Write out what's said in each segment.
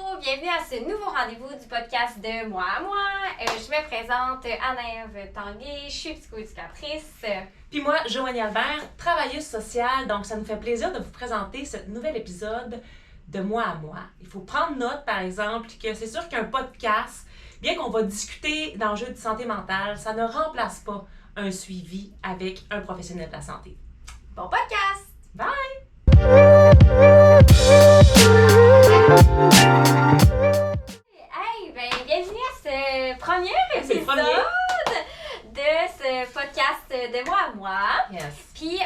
Allô, bienvenue à ce nouveau rendez-vous du podcast de Moi à Moi. Je me présente Anne-Ève Tanguay, je suis psychoéducatrice. Puis moi, Joanie Albert, travailleuse sociale, donc ça nous fait plaisir de vous présenter ce nouvel épisode de Moi à Moi. Il faut prendre note, par exemple, que c'est sûr qu'un podcast, bien qu'on va discuter d'enjeux de santé mentale, ça ne remplace pas un suivi avec un professionnel de la santé. Bon podcast! Bye! Hey, bienvenue à ce premier épisode de ce podcast de Moi à Moi. Yes. Puis,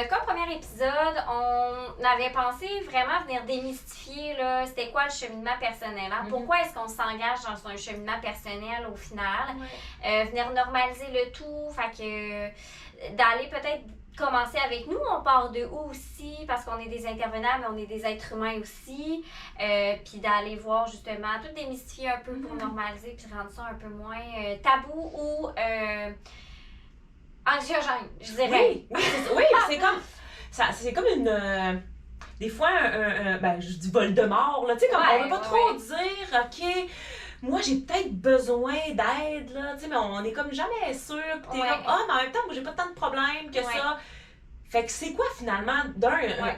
comme premier épisode, on avait pensé vraiment venir démystifier, là, c'était quoi le cheminement personnel. Hein? Pourquoi est-ce qu'on s'engage dans un cheminement personnel au final? Venir normaliser le tout, fait que d'aller peut-être commencer avec nous, on part de où aussi, parce qu'on est des intervenants, mais on est des êtres humains aussi, puis d'aller voir justement, tout démystifier un peu pour normaliser, puis rendre ça un peu moins tabou ou anxiogène, je dirais. Oui, c'est comme une... des fois, je dis Voldemort, là, tu sais, comme on veut pas trop dire, OK, moi, j'ai peut-être besoin d'aide, là, tu sais, mais on est comme jamais sûr, pis t'es comme, mais en même temps, moi, j'ai pas tant de problèmes que ça. Fait que c'est quoi, finalement,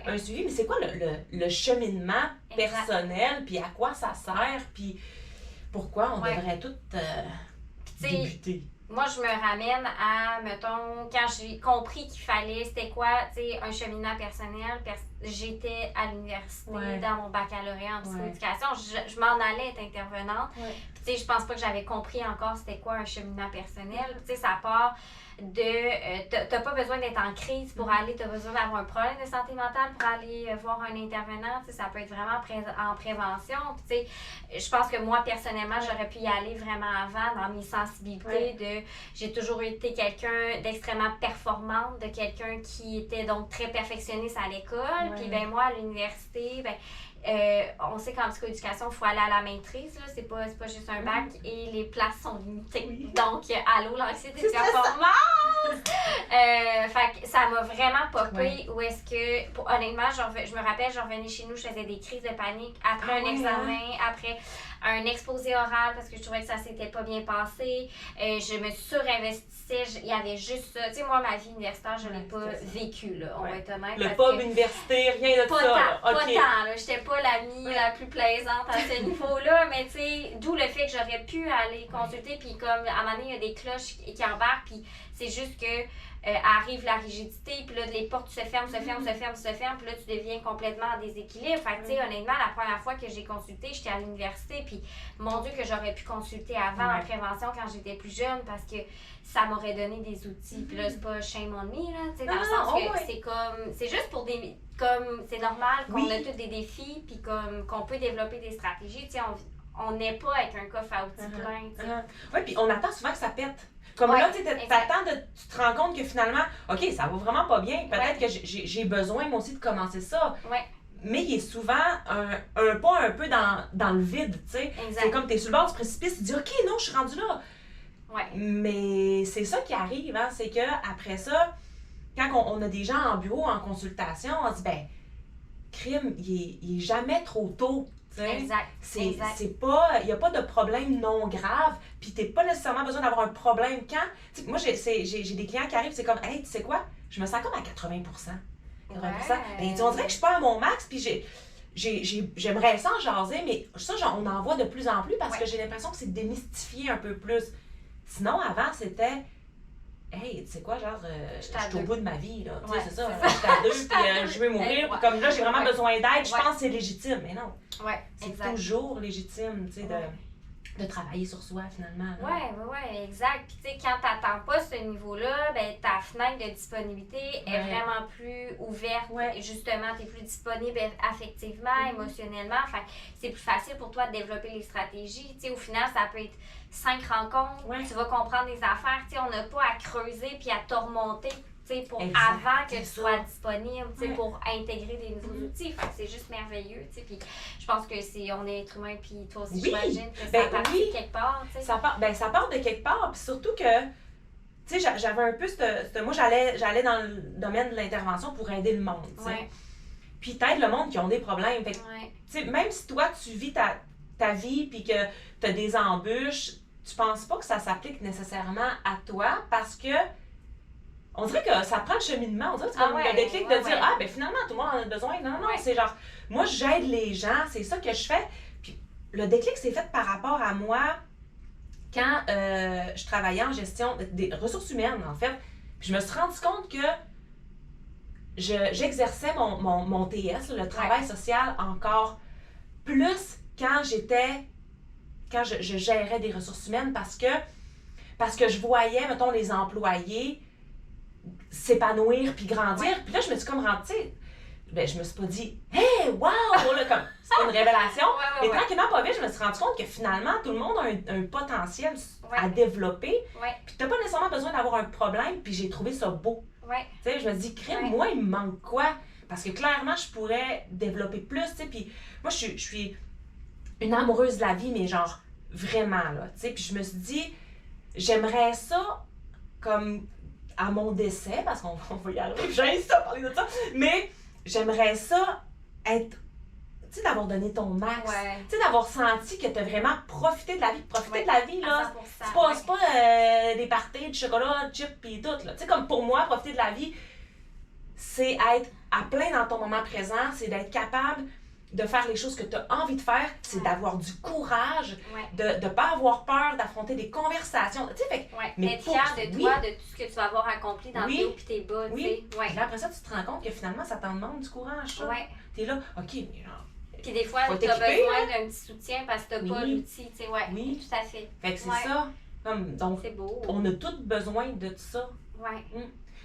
un suivi, mais c'est quoi le cheminement personnel, puis à quoi ça sert, puis pourquoi on devrait tout débuter? Moi, je me ramène à, mettons, quand j'ai compris qu'il fallait, c'était quoi, tu sais, un cheminement personnel. J'étais à l'université dans mon baccalauréat en psychoéducation. Je m'en allais être intervenante. Tu sais, je pense pas que j'avais compris encore c'était quoi un cheminement personnel. Tu sais, ça part de... t'as pas besoin d'être en crise pour aller, t'as besoin d'avoir un problème de santé mentale pour aller voir un intervenant. Tu sais, ça peut être vraiment en prévention. Puis, tu sais, je pense que moi, personnellement, j'aurais pu y aller vraiment avant dans mes sensibilités de... J'ai toujours été quelqu'un d'extrêmement performante, de quelqu'un qui était donc très perfectionniste à l'école. Puis ben moi, à l'université, on sait qu'en psychoéducation, il faut aller à la maîtrise. Là. C'est pas juste un bac et les places sont limitées. Donc, allô, l'anxiété de performance! Fait que ça m'a vraiment popé. Où est-ce que, honnêtement, je me rappelle, je revenais chez nous, je faisais des crises de panique après un examen, après un exposé oral parce que je trouvais que ça s'était pas bien passé. Je me surinvestissais. Il y avait juste ça. Tu sais, moi, ma vie universitaire, je l'ai pas vécue, là. On va être honnête. Le pub, université, rien de pas ça. Pas tant, là. J'étais pas l'amie la plus plaisante à ce niveau-là, mais tu sais, d'où le fait que j'aurais pu aller consulter, puis comme, à un moment donné, il y a des cloches qui embarquent, puis c'est juste que arrive la rigidité, puis là, les portes se ferment, puis là, tu deviens complètement en déséquilibre. Fait que, tu sais, honnêtement, la première fois que j'ai consulté, j'étais à l'université, puis mon Dieu que j'aurais pu consulter avant en prévention quand j'étais plus jeune, parce que ça m'aurait donné des outils. Puis là, c'est pas shame on me, là, tu sais, dans le sens que c'est comme... C'est juste pour des... Comme, c'est normal qu'on a tous des défis, puis comme qu'on peut développer des stratégies, tu sais, on n'est pas avec un coffre à outils plein, tu sais. Oui, puis on attend souvent que ça pète. Comme là, tu te rends compte que finalement, OK, ça va vraiment pas bien. Peut-être que j'ai besoin, moi aussi, de commencer ça. Mais il est souvent un pas un peu dans le vide, tu sais. C'est comme t'es sur le bord du précipice, tu dis, OK, non, je suis rendue là. Mais c'est ça qui arrive, hein, c'est qu'après ça, quand on a des gens en bureau, en consultation, on se dit, crime, il est jamais trop tôt. Exact. C'est pas, il n'y a pas de problème non grave, puis t'es pas nécessairement besoin d'avoir un problème quand. Moi, j'ai des clients qui arrivent, c'est comme, hey, tu sais quoi, je me sens comme à 80%. 80%. On dirait que je suis pas à mon max, puis j'aimerais ça en jaser, mais ça, on en voit de plus en plus parce que j'ai l'impression que c'est démystifié un peu plus. Sinon, avant, c'était. Hey, tu sais quoi, genre, je suis au bout de ma vie, là. Tu sais, c'est ça. Je suis à 2, puis je vais mourir, puis comme là, j'ai vraiment besoin d'aide, je pense que c'est légitime. Mais non. C'est toujours légitime, tu sais, de travailler sur soi, finalement. Oui, exact. Puis, tu sais, quand tu n'attends pas ce niveau-là, ta fenêtre de disponibilité est vraiment plus ouverte. Justement, tu es plus disponible affectivement, émotionnellement. Enfin, c'est plus facile pour toi de développer les stratégies. Tu sais, au final, ça peut être 5 rencontres, tu vas comprendre des affaires. Tu sais, on n'a pas à creuser puis à te remonter. Pour avant que tu sois disponible, pour intégrer des nouveaux outils. Fait que c'est juste merveilleux. Puis je pense que on est être humain, puis toi aussi, j'imagine que ça part de quelque part. Ça part de quelque part, puis surtout que, tu sais, j'avais un peu moi, j'allais dans le domaine de l'intervention pour aider le monde, tu sais. Puis t'aides le monde qui ont des problèmes. Fait que, tu sais, même si toi, tu vis ta vie puis que tu as des embûches, tu penses pas que ça s'applique nécessairement à toi parce que on dirait que ça prend le cheminement, on dirait que c'est comme le déclic de dire ah ben finalement tout le monde en a besoin. Non, c'est genre moi j'aide les gens, c'est ça que je fais. Puis le déclic s'est fait par rapport à moi quand je travaillais en gestion des ressources humaines en fait. Puis je me suis rendu compte que j'exerçais mon TS, le travail social, encore plus quand je gérais des ressources humaines parce que je voyais, mettons, les employés s'épanouir puis grandir. Puis là, je me suis comme rendue, je me suis pas dit « Hey, wow! » là, comme c'est pas une révélation. Mais tranquillement, pas vite, je me suis rendu compte que finalement, tout le monde a un potentiel à développer. Puis t'as pas nécessairement besoin d'avoir un problème, puis j'ai trouvé ça beau. Tu sais, je me dis, crème, moi, il me manque quoi? Parce que clairement, je pourrais développer plus, tu sais. Puis moi, je suis une amoureuse de la vie, mais genre, vraiment, là, tu sais. Puis je me suis dit, j'aimerais ça comme à mon décès, parce qu'on va y arriver, j'insiste à parler de ça, mais j'aimerais ça être, tu sais, d'avoir donné ton max, tu sais, d'avoir senti que tu as vraiment profité de la vie. Profiter de la vie, là, c'est pas des parties de chocolat, chips pis tout, là. Tu sais, comme pour moi, profiter de la vie, c'est être à plein dans ton moment présent, c'est d'être capable de faire les choses que tu as envie de faire, c'est d'avoir du courage, de ne pas avoir peur, d'affronter des conversations. Tu sais, fait mais être fière de toi, de tout ce que tu vas avoir accompli dans tes hauts et tes bas. Puis là, après ça, tu te rends compte que finalement, ça t'en demande du courage, ça. T'es là, OK, mais genre... Puis des fois, tu as besoin d'un petit soutien parce que tu n'as pas l'outil, tu sais, tout à fait. Fait que c'est ça. Donc, c'est beau. On a tous besoin de ça.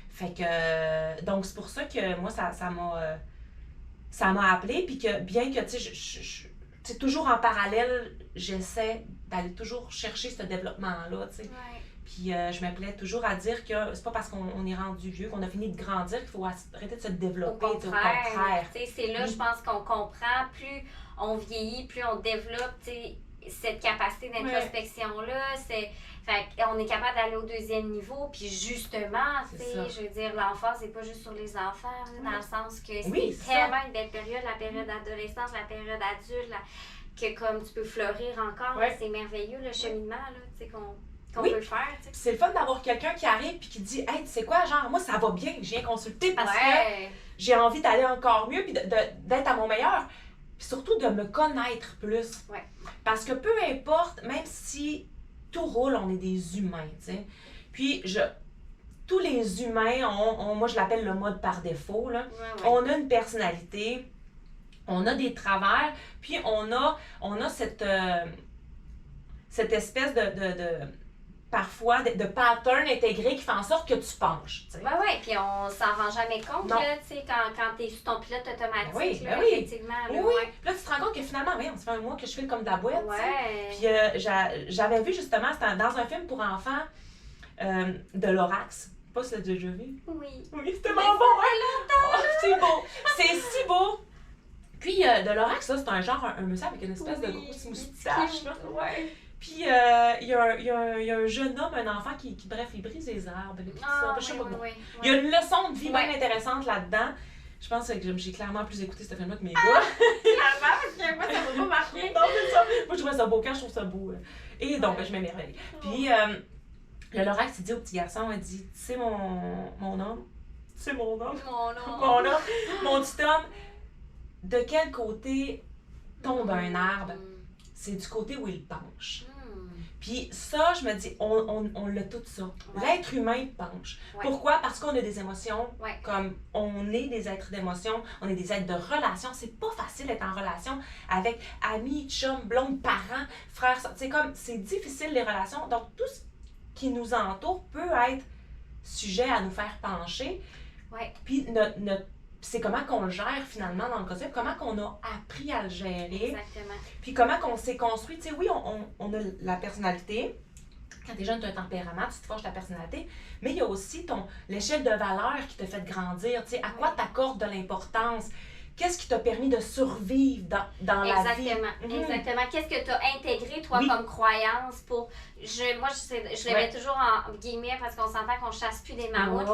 Fait que, donc c'est pour ça que moi, ça m'a appelée, puis que bien que, tu sais, toujours en parallèle, j'essaie d'aller toujours chercher ce développement-là, tu sais. Puis je m'appelais toujours à dire que c'est pas parce qu'on est rendu vieux, qu'on a fini de grandir qu'il faut arrêter de se développer. Au contraire. C'est là, je pense qu'on comprend, plus on vieillit, plus on développe, tu sais, cette capacité d'introspection-là. Fait on est capable d'aller au deuxième niveau, puis justement, tu sais, je veux dire, l'enfance, c'est pas juste sur les enfants, dans le sens que c'est tellement une belle période, la période d'adolescence, la période adulte, que comme tu peux fleurir encore, c'est merveilleux le cheminement, là, tu sais, qu'on peut faire. T'sais. C'est le fun d'avoir quelqu'un qui arrive et qui dit « Hey, tu sais quoi, genre, moi, ça va bien, je viens consulter parce que j'ai envie d'aller encore mieux puis d'être à mon meilleur. » Puis surtout de me connaître plus. Parce que peu importe, même si tout roule, on est des humains, tu sais. Puis tous les humains ont moi je l'appelle le mode par défaut, là. On a une personnalité, on a des travers, puis on a cette espèce de parfois de pattern intégré qui fait en sorte que tu penches. Puis on s'en rend jamais compte, là, tu sais, quand t'es sur ton pilote automatique, effectivement. Puis là, tu te rends compte que finalement, ça fait un mois que je file comme de la boîte, Puis j'avais vu justement, c'était dans un film pour enfants de Lorax. Je sais pas si tu l'as déjà vu. Oui, c'était vraiment bon, c'est beau. C'est si beau. Puis de Lorax, ça, c'est un genre, un monsieur avec une espèce de grosse moustache, là. Puis, il y a un jeune homme, un enfant qui bref, il brise les arbres. Je sais pas quoi. Il y a une leçon de vie bien intéressante là-dedans. Je pense que j'ai clairement plus écouté ce film-là que mes gars. Clairement, parce que moi, ça m'a pas marqué. Non, c'est ça. Moi, je trouvais ça beau quand je trouve ça beau. Et donc, je m'émerveille. Puis, le Lorax, il dit au petit garçon, il dit, tu sais, mon homme, mon petit homme, de quel côté tombe un arbre? C'est du côté où il penche. Puis ça, je me dis, on l'a tout ça. L'être humain penche. Pourquoi? Parce qu'on a des émotions, comme on est des êtres d'émotions, on est des êtres de relation. C'est pas facile d'être en relation avec amis, chums, blondes, parents, frères, c'est difficile les relations. Donc tout ce qui nous entoure peut être sujet à nous faire pencher. Puis c'est comment qu'on le gère finalement dans le quotidien, comment qu'on a appris à le gérer. Exactement. Puis comment qu'on s'est construit. Tu sais, oui, on a la personnalité. Quand t'es jeune, tu as un tempérament, tu te forges ta personnalité. Mais il y a aussi l'échelle de valeur qui te fait grandir. Tu sais, à quoi t'accordes de l'importance. qu'est-ce qui t'a permis de survivre dans la vie? Exactement. Qu'est-ce que tu as intégré, toi, comme croyance pour... Moi, je le mets toujours en guillemets parce qu'on s'entend qu'on chasse plus des mammouths.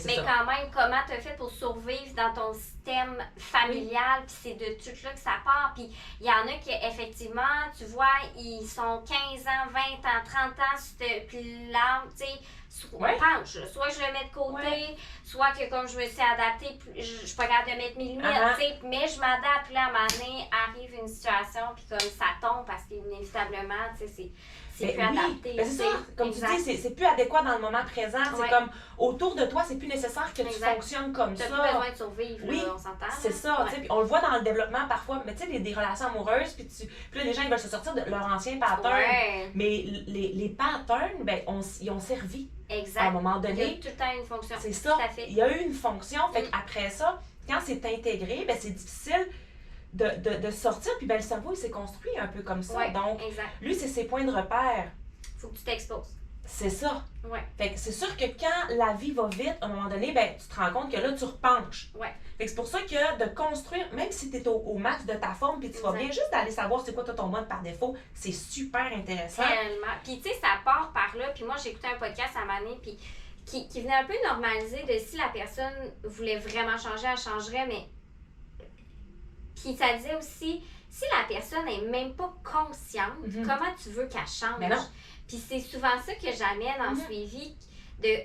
Mais quand même, comment tu as fait pour survivre dans ton système familial? Puis c'est de tout là que ça part. Puis il y en a qui, effectivement, tu vois, ils sont 15 ans, 20 ans, 30 ans, puis là, tu sais, penche. Soit je le mets de côté, soit que comme je me suis adaptée, je suis pas capable de mettre mes limites, mais je m'adapte. Là, à un moment donné, arrive une situation, puis comme ça tombe parce qu'inévitablement, tu sais, c'est plus adapté. Ben c'est ça, comme tu dis, c'est plus adéquat dans le moment présent. C'est comme autour de toi, c'est plus nécessaire que tu fonctionnes comme ça. Tu n'as plus besoin de survivre, là, on s'entend. C'est ça, tu sais, puis on le voit dans le développement parfois, mais tu sais, des relations amoureuses, puis là, les gens ils veulent se sortir de leur ancien pattern. Mais les patterns, ben, ils ont servi. Exact. À un moment donné. Il y a tout le temps une fonction. C'est ça. Il y a eu une fonction, fait qu'après ça, quand c'est intégré, ben, c'est difficile de sortir, puis ben, le cerveau, il s'est construit un peu comme ça. Donc, lui, c'est ses points de repère. Faut que tu t'exposes. C'est ça. Fait que c'est sûr que quand la vie va vite, à un moment donné, ben, tu te rends compte que là, tu repenches. Fait que c'est pour ça que de construire, même si tu es au max de ta forme, puis tu vas bien, juste d'aller savoir c'est quoi ton mode par défaut, c'est super intéressant. Tellement. Puis tu sais, ça part par là. Puis moi, j'ai écouté un podcast à un moment donné, puis qui venait un peu normaliser de si la personne voulait vraiment changer, elle changerait, mais... Puis ça disait aussi, si la personne n'est même pas consciente, comment tu veux qu'elle change? Mais non. Puis c'est souvent ça que j'amène en suivi.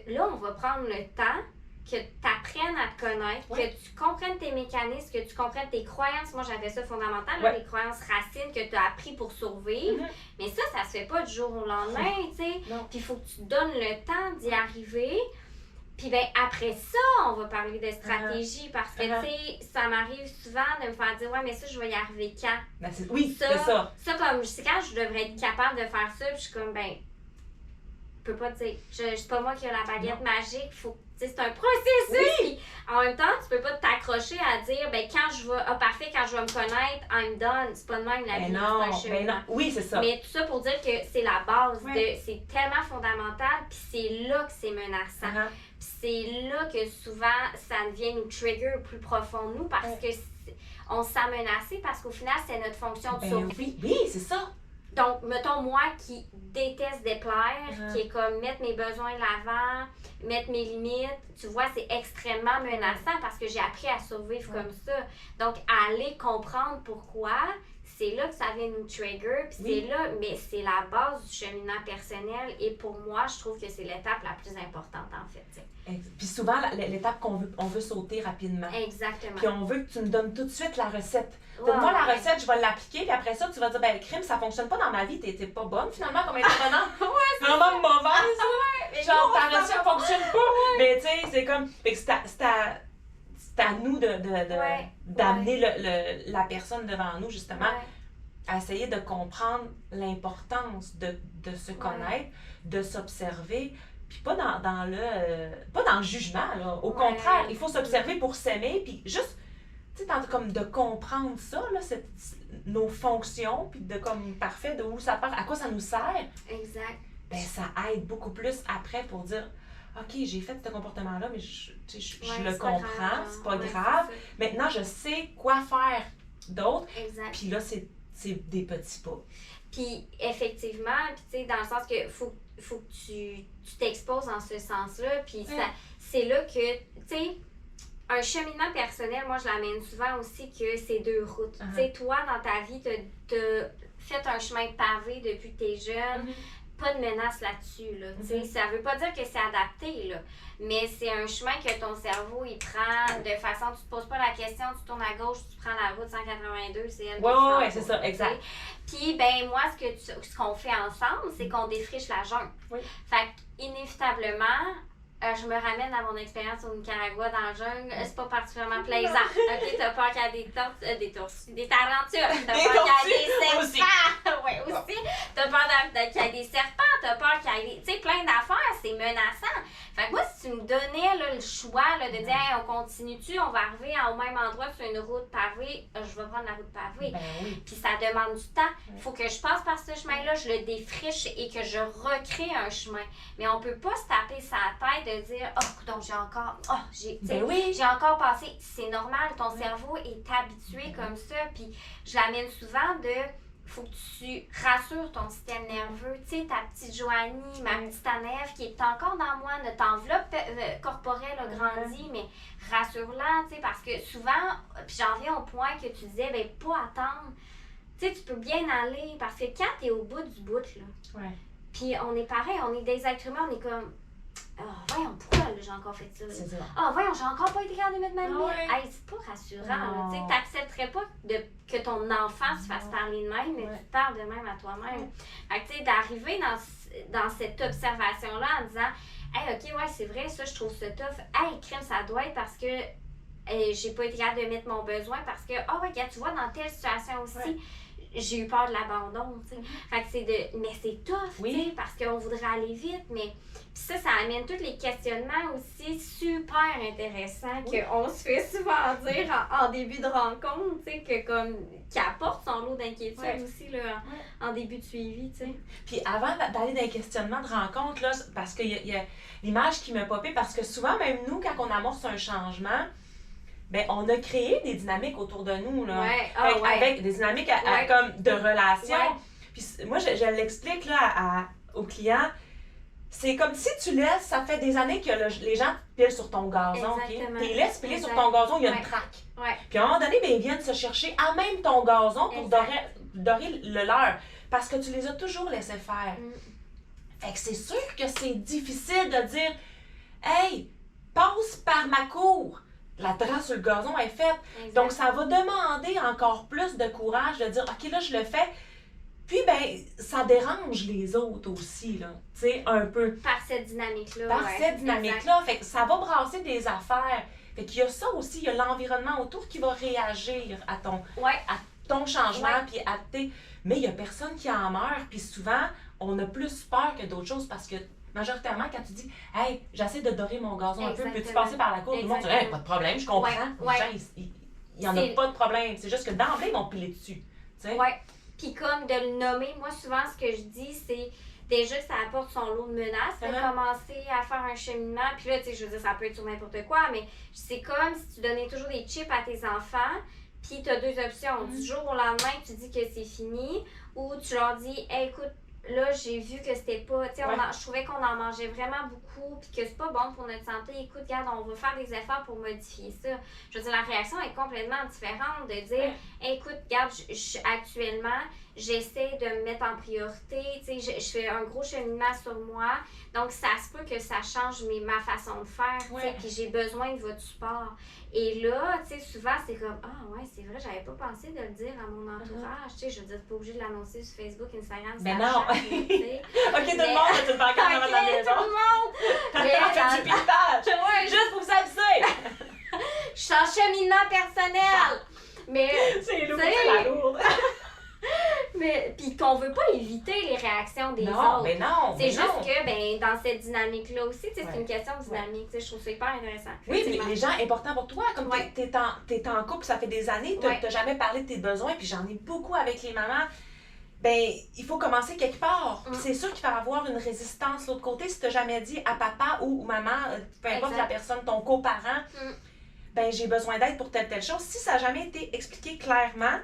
Là, on va prendre le temps que tu apprennes à te connaître, que tu comprennes tes mécanismes, que tu comprennes tes croyances. Moi, j'avais ça fondamental, les croyances racines que tu as appris pour survivre. Mais ça se fait pas du jour au lendemain, tu sais. Puis il faut que tu te donnes le temps d'y arriver. Puis ben après ça, on va parler de stratégie parce que, tu sais, ça m'arrive souvent de me faire dire « Ouais, mais ça, je vais y arriver quand? » c'est ça. Ça, comme, c'est quand je devrais être capable de faire ça, puis je suis comme, ben, je peux pas dire, c'est pas moi qui ai la baguette magique, faut, tu sais, c'est un processus. Puis en même temps, tu peux pas t'accrocher à dire, ben, quand je vais me connaître, I'm done. C'est pas de même la vie, c'est un cheminement. Oui, c'est ça. Mais tout ça pour dire que c'est la base, c'est tellement fondamental, puis c'est là que c'est menaçant. Puis c'est là que souvent, ça vient nous trigger plus profond de nous parce que on se sent menacé parce qu'au final, c'est notre fonction de survie. Oui, c'est ça. Donc, mettons, moi qui déteste déplaire, qui est comme mettre mes besoins de l'avant, mettre mes limites, tu vois, c'est extrêmement menaçant parce que j'ai appris à survivre comme ça. Donc, aller comprendre pourquoi, c'est là que ça vient nous trigger, puis c'est là, mais c'est la base du cheminement personnel et pour moi, je trouve que c'est l'étape la plus importante en fait. T'sais. Puis souvent, l'étape on veut sauter rapidement. Exactement. Puis on veut que tu me donnes tout de suite la recette. Pour moi, la recette, je vais l'appliquer, puis après ça, tu vas dire, ben, crime, ça fonctionne pas dans ma vie, t'es pas bonne finalement comme intervenante. C'est vraiment mauvaise. Genre, ta recette fonctionne pas. Mais tu sais, c'est comme. Fait que c'est à nous d'amener la personne devant nous, justement, à essayer de comprendre l'importance de se connaître, de s'observer. Puis pas dans le jugement, là. Au contraire, il faut s'observer pour s'aimer, puis juste, tu sais, comme de comprendre ça, là, nos fonctions, puis de comme, parfait, de où ça part, à quoi ça nous sert. Exact. Ben, ça aide beaucoup plus après pour dire, OK, j'ai fait ce comportement-là, mais je le comprends, c'est pas grave. Maintenant, je sais quoi faire d'autre. Exact. Puis là, c'est des petits pas. Puis effectivement, puis tu sais, dans le sens que faut que tu t'exposes en ce sens-là, puis c'est là que, tu sais, un cheminement personnel, moi je l'amène souvent aussi que c'est 2 routes. Tu sais, toi, dans ta vie, t'as fait un chemin pavé depuis que t'es jeune, pas de menace là-dessus, là, tu sais, ça veut pas dire que c'est adapté, là, mais c'est un chemin que ton cerveau, il prend de façon, tu te poses pas la question, tu tournes à gauche, tu prends la route 182, c'est elle qui ouais, c'est ça, exact. Puis, ben moi, ce qu'on fait ensemble, c'est qu'on défriche la jungle. Fait qu'inévitablement, je me ramène à mon expérience au Nicaragua dans le jungle, c'est pas particulièrement plaisant. OK, t'as peur qu'il y ait des tarentules, t'as peur qu'il y ait des serpents. Oui, aussi. T'as peur qu'il y ait des serpents, t'as peur qu'il y ait tu sais, plein d'affaires, c'est menaçant. Fait que moi, si tu me donnais là, le choix là, de dire hey, on continue-tu, on va arriver au même endroit sur une route pavée, je vais prendre la route pavée. Ben oui. Puis ça demande du temps. Il faut que je passe par ce chemin-là, je le défriche et que je recrée un chemin. Mais on peut pas se taper sa tête de dire donc j'ai encore. J'ai encore passé. C'est normal, ton cerveau est habitué comme ça. Puis je l'amène souvent de. Faut que tu rassures ton système nerveux. Tu sais, ta petite Joanie, ma petite Anne-Ève qui est encore dans moi, notre enveloppe corporelle a grandi, mais rassure-la, tu sais, parce que souvent, puis j'en viens au point que tu disais, ben pas attendre. Tu sais, tu peux bien aller, parce que quand t'es au bout du bout, là, puis on est pareil, on est des êtres humains, on est comme, voyons, pourquoi là, j'ai encore fait ça? Voyons, j'ai encore pas été capable de mettre ma limite. Hey, c'est pas rassurant. Tu sais, t'accepterais pas que ton enfant se fasse parler de même, mais tu te parles de même à toi-même. Fait que, tu sais, d'arriver dans cette observation-là en disant, hey, OK, ouais, c'est vrai, ça, je trouve ça tough. Hey, crème, ça doit être parce que j'ai pas été capable de mettre mon besoin, parce que, regarde, tu vois, dans telle situation aussi, j'ai eu peur de l'abandon, tu sais. Fait que c'est mais c'est tough, tu sais, parce qu'on voudrait aller vite, mais... Puis ça amène tous les questionnements aussi super intéressants qu'on se fait souvent dire en début de rencontre, tu sais, qui apporte son lot d'inquiétude aussi, là, en début de suivi, tu sais. Puis avant d'aller dans les questionnements de rencontre, là, parce qu'il y a l'image qui m'a popé, parce que souvent, même nous, quand on amorce un changement, ben on a créé des dynamiques autour de nous, là, avec des dynamiques comme de relations. Puis moi, je l'explique là, aux clients, c'est comme si tu laisses, ça fait des années que les gens pilent sur ton gazon, OK? Tu les laisses piler sur ton gazon, il y a une traque. Puis à un moment donné, ben, ils viennent se chercher à même ton gazon pour dorer le leur, parce que tu les as toujours laissés faire. Fait que c'est sûr que c'est difficile de dire « Hey, passe par ma cour ». La trace sur le gazon est faite. Donc, ça va demander encore plus de courage de dire « OK, là, je le fais ». Puis, ben, ça dérange les autres aussi, là, tu sais, un peu. Par cette dynamique-là. Par cette dynamique-là. Fait que ça va brasser des affaires. Fait qu'il y a ça aussi, il y a l'environnement autour qui va réagir à ton changement, puis à tes... Mais il y a personne qui en meurt, puis souvent, on a plus peur que d'autres choses parce que, majoritairement, quand tu dis « Hey, j'essaie de dorer mon gazon un peu, peux-tu passer par la cour? » Tout le monde dit « Hey, pas de problème, je comprends. » Les gens, il n'y en a pas de problème. C'est juste que d'emblée, ils vont piler dessus. Puis comme de le nommer, moi souvent ce que je dis c'est déjà que ça apporte son lot de menaces de commencer à faire un cheminement. Puis là, tu sais, je veux dire, ça peut être sur n'importe quoi, mais c'est comme si tu donnais toujours des chips à tes enfants, puis tu as deux options. Du jour au lendemain, tu dis que c'est fini, ou tu leur dis, hey, écoute, là, j'ai vu que c'était pas, tu sais, je trouvais qu'on en mangeait vraiment beaucoup, puis que c'est pas bon pour notre santé. Écoute, regarde, on va faire des efforts pour modifier ça. Je veux dire, la réaction est complètement différente de dire, hey, écoute, regarde, actuellement, j'essaie de me mettre en priorité, tu sais, je fais un gros cheminement sur moi, donc ça se peut que ça change ma façon de faire, tu sais, puis j'ai besoin de votre support. Et là, tu sais, souvent, c'est comme, c'est vrai, j'avais pas pensé de le dire à mon entourage, tu sais, je veux dire, t'es pas obligé de l'annoncer sur Facebook, Instagram, mais non! Tu sais. OK, tout le monde, tu le pancarte dans la maison. Tout le monde! Mais fait du pilotage! Juste pour ça, tu sais! Je suis en cheminement personnel! Mais, c'est lourd, c'est la lourde! Mais puis qu'on veut pas éviter les réactions des autres. Mais non, c'est juste que ben dans cette dynamique-là aussi, c'est une question de dynamique. Je trouve ça hyper intéressant. Oui, mais les gens importants pour toi, comme t'es en couple, ça fait des années, t'as jamais parlé de tes besoins, puis j'en ai beaucoup avec les mamans. Ben, il faut commencer quelque part. C'est sûr qu'il va y avoir une résistance de l'autre côté si t'as jamais dit à papa ou maman, peu importe la personne, ton coparent, ben j'ai besoin d'aide pour telle chose. Si ça n'a jamais été expliqué clairement,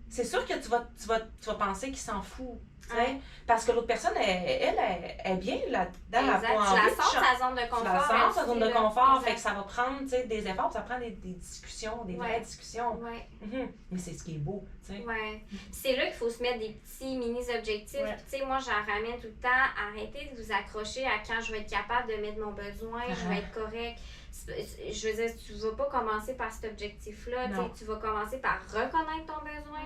c'est sûr que tu vas penser qu'il s'en fout. Parce que l'autre personne, elle est bien là-dedans. Tu la sors sa zone de confort. Tu la sors sa zone de confort. Fait que ça va prendre des efforts, ça prend des discussions, des vraies discussions. Mais c'est ce qui est beau. C'est là qu'il faut se mettre des petits mini-objectifs. Moi, j'en ramène tout le temps. Arrêtez de vous accrocher à quand je vais être capable de mettre mon besoin, je vais être correct. Je veux dire, tu ne vas pas commencer par cet objectif-là. Tu vas commencer par reconnaître ton besoin.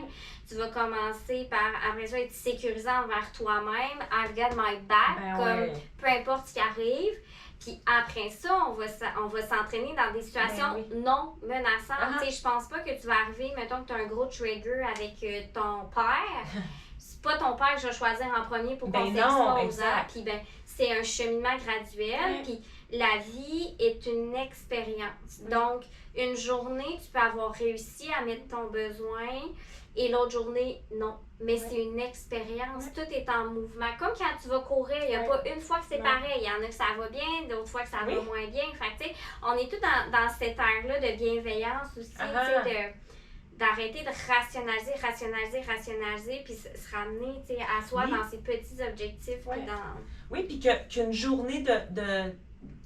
Tu vas commencer par, après ça, être sécurisant envers toi-même. I've got my back, peu importe ce qui arrive. Puis après ça, on va s'entraîner dans des situations non menaçantes. Je pense pas que tu vas arriver, mettons que tu as un gros trigger avec ton père. c'est pas ton père que je vais choisir en premier pour qu'on non, s'expose. Hein? exact. Puis c'est un cheminement graduel. Puis la vie est une expérience. Donc, une journée, tu peux avoir réussi à mettre ton besoin et l'autre journée, non. Mais c'est une expérience. Tout est en mouvement. Comme quand tu vas courir, il n'y a pas une fois que c'est pareil. Il y en a que ça va bien, d'autres fois que ça va moins bien. Fait que, tu sais, on est tous dans cette ère-là de bienveillance aussi, tu sais, d'arrêter de rationaliser, puis se ramener, tu sais, à soi dans ses petits objectifs. Oui, puis qu'une journée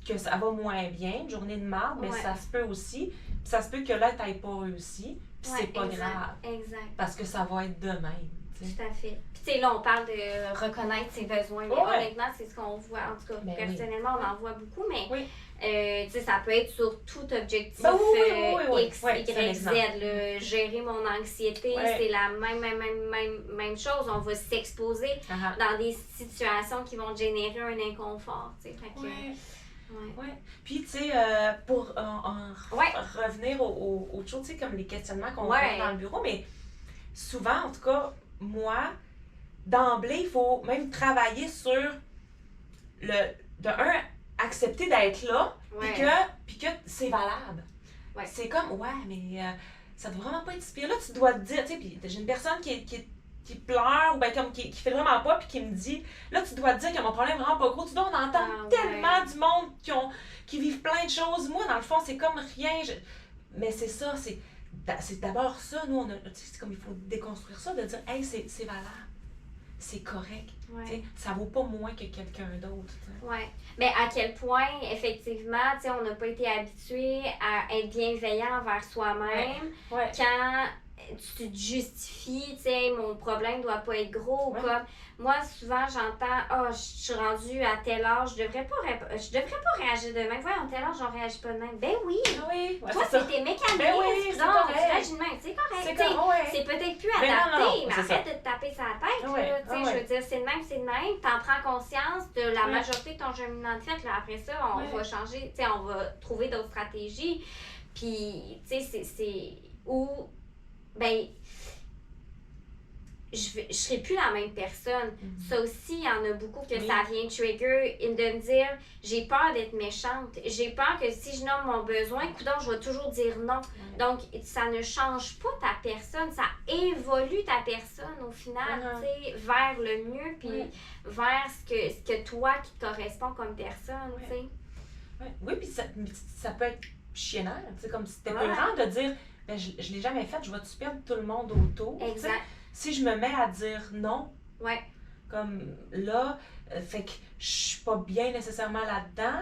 que ça va moins bien, une journée de marde, mais ça se peut aussi. Puis ça se peut que là, tu n'aies pas réussi, puis c'est pas grave. Exact. Parce que ça va être de même. Tout à fait. Puis tu sais, là, on parle de reconnaître ses besoins. Mais honnêtement, c'est ce qu'on voit. En tout cas, personnellement, on en voit beaucoup, mais tu sais, ça peut être sur tout objectif X, Y, Z. Là. Gérer mon anxiété, c'est la même chose. On va s'exposer dans des situations qui vont générer un inconfort. Tu sais, fait que, Puis, tu sais, pour revenir aux choses, tu sais, comme les questionnements qu'on a dans le bureau, mais souvent, en tout cas, moi, d'emblée, il faut même travailler sur accepter d'être là, puis que c'est valable. C'est comme, mais ça doit vraiment pas être si pire. Là, tu dois te dire, tu sais, puis j'ai une personne qui pleure ou bien comme qui fait vraiment pas puis qui me dit là tu dois te dire que mon problème est vraiment pas gros. Tu dois, on entend tellement du monde qui vivent plein de choses. Moi dans le fond c'est comme rien. Mais c'est ça, c'est d'abord ça, nous c'est comme il faut déconstruire ça, de dire hey c'est valable, c'est correct, ça vaut pas moins que quelqu'un d'autre. Mais à quel point effectivement on n'a pas été habitué à être bienveillant envers soi-même quand tu te justifies, tu sais, mon problème doit pas être gros ou comme moi souvent j'entends je suis rendue à tel âge, je devrais pas réagir de même. Voyons, tel âge, on réagit pas de même. Ben oui! Toi, c'est tes mécanismes. Donc, tu réagis de même. C'est correct. C'est peut-être plus adapté, mais arrête de te taper sa tête. Je veux dire, c'est de même. T'en prends conscience de la majorité de ton cheminement de fait. Là, après ça, on va changer, tu sais, on va trouver d'autres stratégies. Puis, tu sais, c'est où je serai plus la même personne. Ça aussi, il y en a beaucoup que ça vient trigger et de me dire j'ai peur d'être méchante. J'ai peur que si je nomme mon besoin, coudonc, je vais toujours dire non. Donc, ça ne change pas ta personne, ça évolue ta personne au final, tu sais, vers le mieux puis vers ce que toi qui te correspond comme personne, tu sais. Oui, puis ça peut être chiennant, tu sais, comme si c'était peurant de dire je l'ai jamais fait, je vais-tu perdre tout le monde autour? Exact. Si je me mets à dire non, comme là, fait que je suis pas bien nécessairement là-dedans,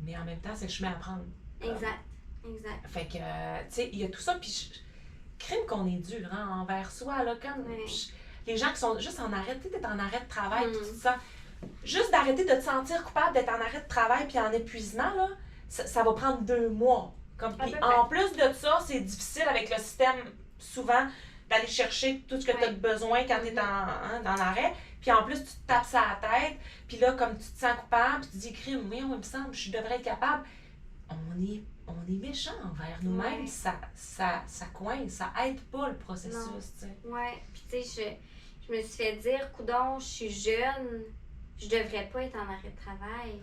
mais en même temps, c'est que je mets à apprendre. Exact. Fait que, tu sais, il y a tout ça, puis crime qu'on est dur envers soi, là, comme les gens qui sont juste en arrêt, tu sais, t'es en arrêt de travail, puis tu te sens, juste d'arrêter de te sentir coupable d'être en arrêt de travail puis en épuisement, là, ça va prendre 2 mois. Puis en plus de ça, c'est difficile avec le système, souvent, d'aller chercher tout ce que tu as besoin quand tu es dans l'arrêt. Puis en plus, tu te tapes ça à la tête. Puis là, comme tu te sens coupable, tu te dis, crime, oui, il me semble, je devrais être capable. On est méchant envers nous-mêmes. Ça coince, ça aide pas le processus. Puis tu sais, je me suis fait dire, coudonc, je suis jeune. Je devrais pas être en arrêt de travail.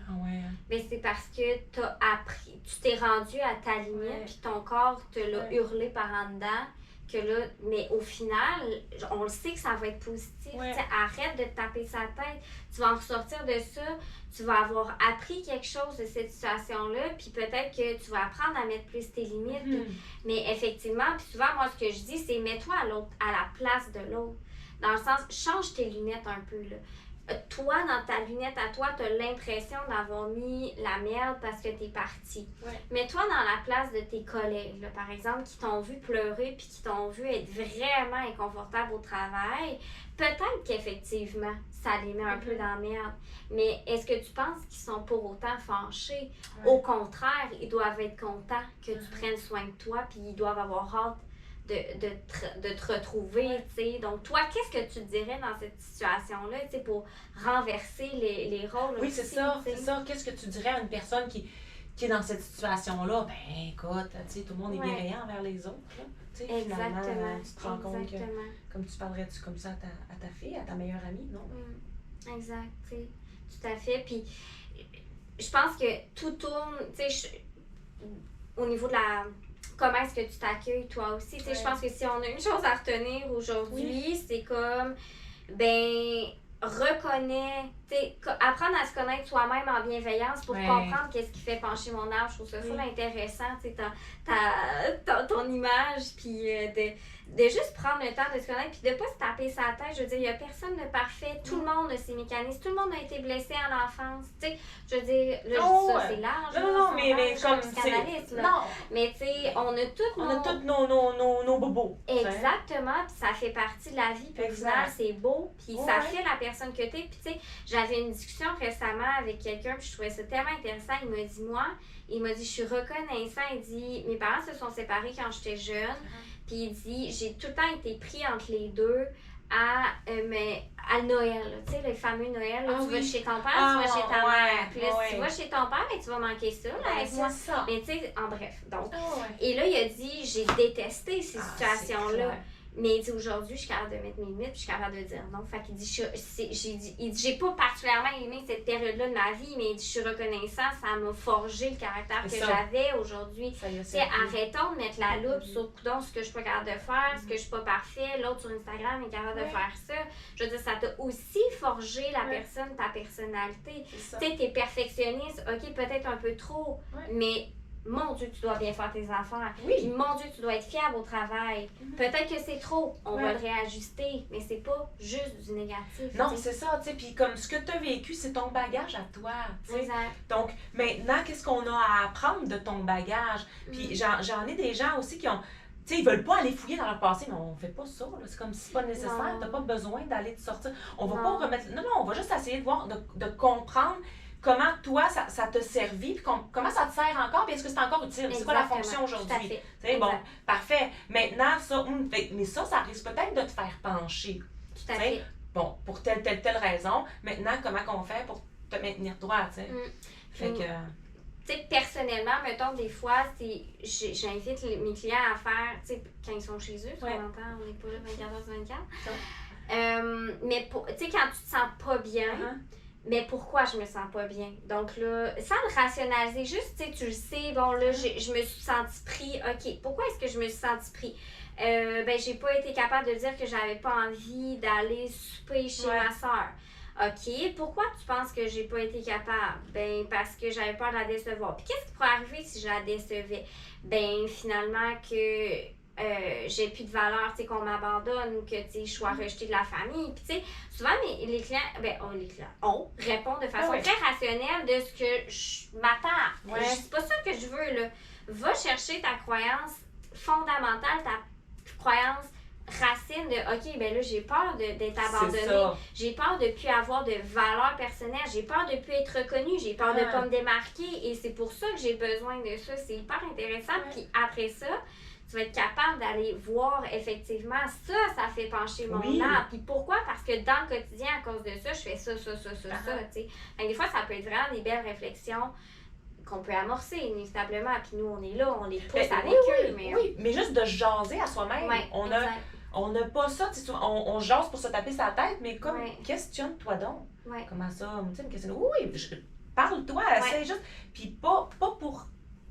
Mais c'est parce que t'as appris, tu t'es rendu à ta limite, puis ton corps te l'a hurlé par en dedans, que là, mais au final, on le sait que ça va être positif. Arrête de te taper sa tête. Tu vas en ressortir de ça, tu vas avoir appris quelque chose de cette situation-là, puis peut-être que tu vas apprendre à mettre plus tes limites. Mais effectivement, puis souvent, moi, ce que je dis, c'est mets-toi à la place de l'autre. Dans le sens, change tes lunettes un peu, là. Toi, dans ta lunette à toi, tu as l'impression d'avoir mis la merde parce que tu es parti. Mets-toi dans la place de tes collègues, là, par exemple, qui t'ont vu pleurer puis qui t'ont vu être vraiment inconfortable au travail. Peut-être qu'effectivement, ça les met un peu dans la merde. Mais est-ce que tu penses qu'ils sont pour autant fâchés? Au contraire, ils doivent être contents que tu prennes soin de toi puis ils doivent avoir hâte de te retrouver, tu sais. Donc, toi, qu'est-ce que tu dirais dans cette situation-là, tu sais, pour renverser les rôles? Oui, c'est ça. Qu'est-ce que tu dirais à une personne qui qui est dans cette situation-là, ben écoute, tu sais, tout le monde est bienveillant envers les autres. Là. Tu sais, finalement, tu te rends compte que, comme tu parlerais-tu comme ça à ta fille, à ta meilleure amie, non? Exact, tu sais, tout à fait. Puis, je pense que tout tourne, tu sais, au niveau de la... Comment est-ce que tu t'accueilles toi aussi? Tu sais, je pense que si on a une chose à retenir aujourd'hui, c'est comme, ben, reconnais, tu sais, apprendre à se connaître soi-même en bienveillance pour comprendre qu'est-ce qui fait pencher mon âme. Je trouve ça full intéressant, tu sais, ton image, puis de juste prendre le temps de se connaître, puis de pas se taper sa tête. Je veux dire, il n'y a personne de parfait. Tout le monde a ses mécanismes. Tout le monde a été blessé à l'enfance. Tu sais, je veux dire, là, ça, c'est large. Non, mais comme c'est... Non. Mais tu sais, on a tous nos bobos. Exactement, puis ça fait partie de la vie. Puis au final, c'est beau, puis ça fait la personne que t'es. Puis tu sais, j'avais une discussion récemment avec quelqu'un, puis je trouvais ça tellement intéressant. Il m'a dit, je suis reconnaissant. Il dit, mes parents se sont séparés quand j'étais jeune. Puis il dit, j'ai tout le temps été pris entre les deux à Noël, tu sais, le fameux Noël, là, tu vas chez ton père, tu vas chez ta mère. Puis là, si tu vas chez ton père, tu vas manquer ça là, avec moi. Ça. Mais tu sais, en bref, donc. Et là, il a dit, j'ai détesté ces situations-là. Mais il dit, aujourd'hui, je suis capable de mettre mes limites, puis je suis capable de dire non. Fait qu'il dit, j'ai pas particulièrement aimé cette période-là de ma vie, mais il dit, je suis reconnaissant, ça m'a forgé le caractère que j'avais aujourd'hui. Tu sais, arrêtons de mettre la loupe sur ce que je suis pas capable de faire, ce que je suis pas parfait, l'autre sur Instagram est capable de faire ça. Je veux dire, ça t'a aussi forgé la personne, ta personnalité. Tu sais, t'es perfectionniste, ok, peut-être un peu trop, mais mon Dieu, tu dois bien faire tes affaires. Puis mon Dieu, tu dois être fiable au travail. Peut-être que c'est trop, on va le réajuster, mais c'est pas juste du négatif. Non, c'est ça, tu sais. Puis comme ce que tu as vécu, c'est ton bagage à toi. Exact. Donc maintenant, qu'est-ce qu'on a à apprendre de ton bagage? Puis j'en ai des gens aussi qui ont. Tu sais, ils veulent pas aller fouiller dans leur passé, mais on fait pas ça. Là. C'est comme si c'est pas nécessaire. T'as pas besoin d'aller te sortir. On va pas remettre. Non, on va juste essayer de voir, de comprendre. Comment toi, ça t'a servi, puis comment ça te sert encore, puis est-ce que c'est encore utile? C'est quoi la fonction aujourd'hui? C'est bon, parfait. Maintenant, ça, mais ça risque peut-être de te faire pencher. Tout à fait. Bon, pour telle raison, maintenant, comment qu'on fait pour te maintenir droit, tu sais? Fait que... Tu sais, personnellement, mettons, des fois, j'invite mes clients à faire, tu sais, quand ils sont chez eux, on entend, on n'est pas là 24h/24. Mais tu sais, quand tu te sens pas bien, mais pourquoi je me sens pas bien? Donc là, sans le rationaliser, juste, tu le sais, bon là, je me suis sentie pris. OK, pourquoi est-ce que je me suis sentie pris? Ben, j'ai pas été capable de dire que j'avais pas envie d'aller souper chez ma soeur. OK, pourquoi tu penses que j'ai pas été capable? Ben, parce que j'avais peur de la décevoir. Puis qu'est-ce qui pourrait arriver si je la décevais? Ben, finalement, que... j'ai plus de valeur, tu sais, qu'on m'abandonne ou que, tu sais, je sois rejetée de la famille. Puis, tu sais, souvent, les clients, on répond de façon très rationnelle de ce que je m'attends. C'est pas ça que je veux, là. Va chercher ta croyance fondamentale, ta croyance racine de, OK, ben là, j'ai peur d'être abandonnée. J'ai peur de ne plus avoir de valeur personnelle. J'ai peur de ne plus être reconnue. J'ai peur de ne pas me démarquer. Et c'est pour ça que j'ai besoin de ça. C'est hyper intéressant. Puis après ça, tu vas être capable d'aller voir effectivement ça fait pencher mon âme. Puis pourquoi? Parce que dans le quotidien, à cause de ça, je fais ça, tu sais. Des fois, ça peut être vraiment des belles réflexions qu'on peut amorcer, inévitablement. Puis nous, on est là, on les pousse avec eux. Mais juste de jaser à soi-même. On n'a pas ça, on jase pour se taper sa tête, mais comme questionne-toi donc. Comment ça? Tu sais, me questionne. Parle-toi, essaie juste. Puis pas pour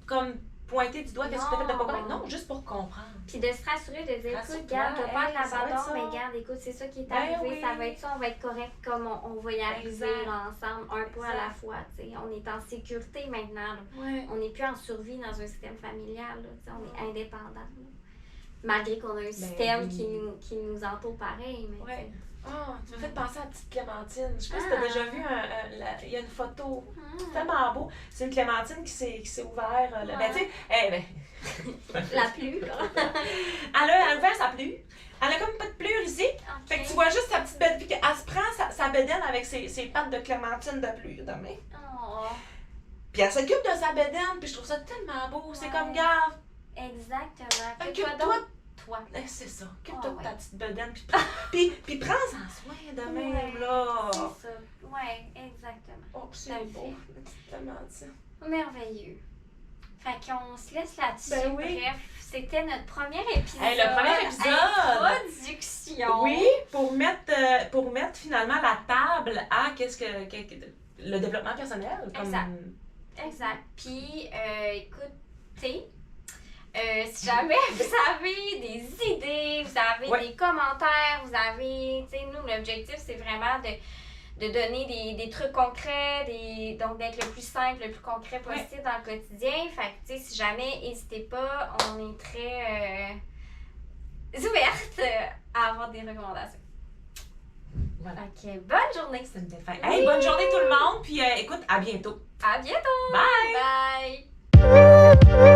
comme pointer du doigt qu'est-ce que tu as fait de pas correct. Non, juste pour comprendre. Puis de se rassurer, de dire, écoute, regarde, t'as peur de l'abandon, mais regarde, écoute, c'est ça qui est arrivé, ça va être ça, on va être correct comme on va y arriver là, ensemble, un pas à la fois, tu sais. On est en sécurité maintenant, là. On n'est plus en survie dans un système familial, là, on est indépendant, là. Malgré qu'on a un système qui nous entoure pareil, mais tu m'as fait penser à la petite Clémentine. Je sais pas si tu as déjà vu, il y a une photo. C'est tellement beau. C'est une Clémentine qui s'est ouverte. Ben, tu sais, la pluie, là. Elle a ouvert sa pluie. Elle a comme pas de pluie ici. Fait que tu vois juste sa petite bête. Elle se prend sa bédaine avec ses pattes de Clémentine de pluie de main. Puis elle s'occupe de sa bédaine. Puis je trouve ça tellement beau. C'est comme grave. Exactement. Toi. C'est ça. Occupe-toi de ta petite bedaine. Puis prends-en soin de même, là. C'est ça. Oui, exactement. Oh, c'est beau, la petite Clémentine. Merveilleux. Fait qu'on se laisse là-dessus. Ben oui. Bref, c'était notre premier épisode. Hey, le premier épisode! Introduction! Oui, pour mettre finalement la table à le développement personnel. Exact. Puis, écoutez, si jamais vous avez des idées, vous avez des commentaires, vous avez, tu sais, nous, l'objectif, c'est vraiment de donner des trucs concrets, donc d'être le plus simple, le plus concret possible dans le quotidien. Fait que, tu sais, si jamais, n'hésitez pas, on est très ouvertes à avoir des recommandations. Voilà. Ok, bonne journée! C'est une belle fin. Hey, bonne journée tout le monde, puis écoute, à bientôt. À bientôt! Bye! Bye!